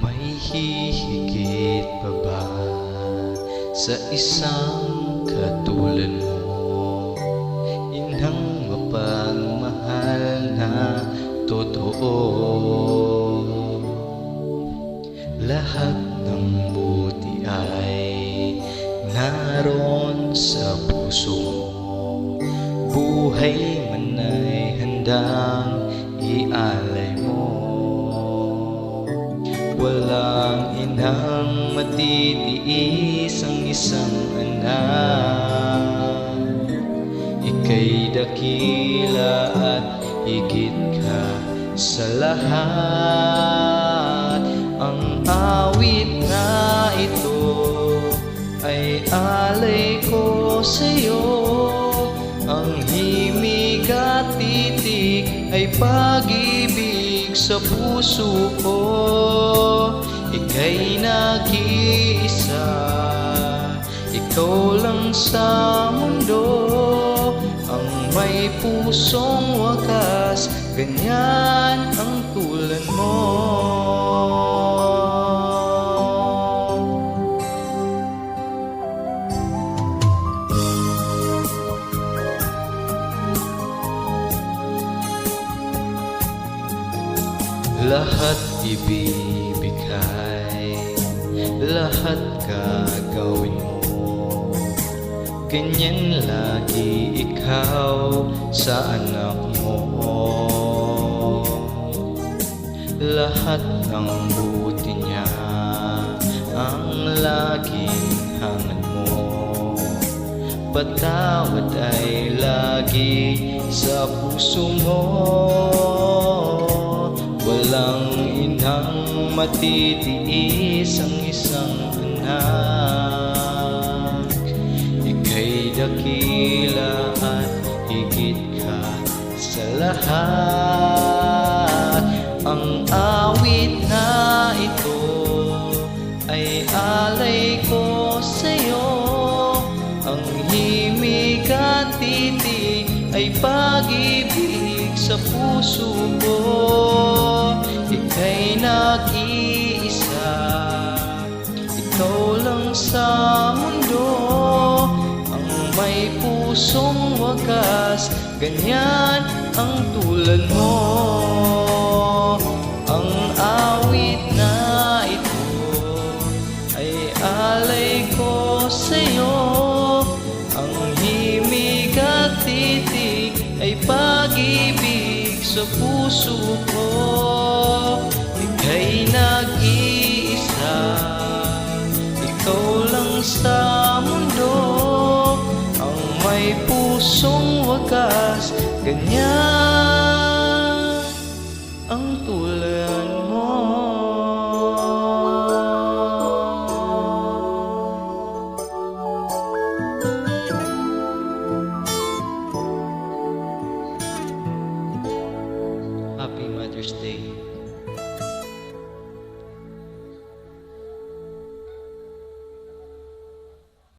May hihigit pa ba sa isang katulad mo? Inang mapagmahal na totoo. Lahat ng buti ay naroon sa puso mo. Buhay man ay handang ialay mo. Walang inang matitiis ang isang anak. Ika'y dakila at higit ka sa lahat. Ang awit na ito ay alay ko sa'yo. Ang himig at titig ay pag-ibig sa puso ko. Ika'y nag-iisa, ikaw lang sa mundo. Ang may pusong wakas, ganyan ang tulad mo. Lahat ibibigay, lahat gagawin mo. Ganyan lagi ikaw sa anak mo. Lahat ng buti niya ang laging hangad mo. Patawad ay lagi sa puso mo. Walang inang matitiis ang isang anak. Ika'y dakila at higit ka sa lahat. Ang awit na ito ay alay ko sa'yo. Ang himig at titig ay pag-ibig sa puso ko. Ika'y nag-iisa, ikaw lang sa mundo. Ang may pusong wakas, ganyan ang tulad mo. Ang awit na ito ay alay ko sa'yo. Ang himig at titig ay pag-ibig sa puso ko. Ika'y nag-iisa, ikaw lang sa mundo. Ang may pusong wakas, ganyan ang tulad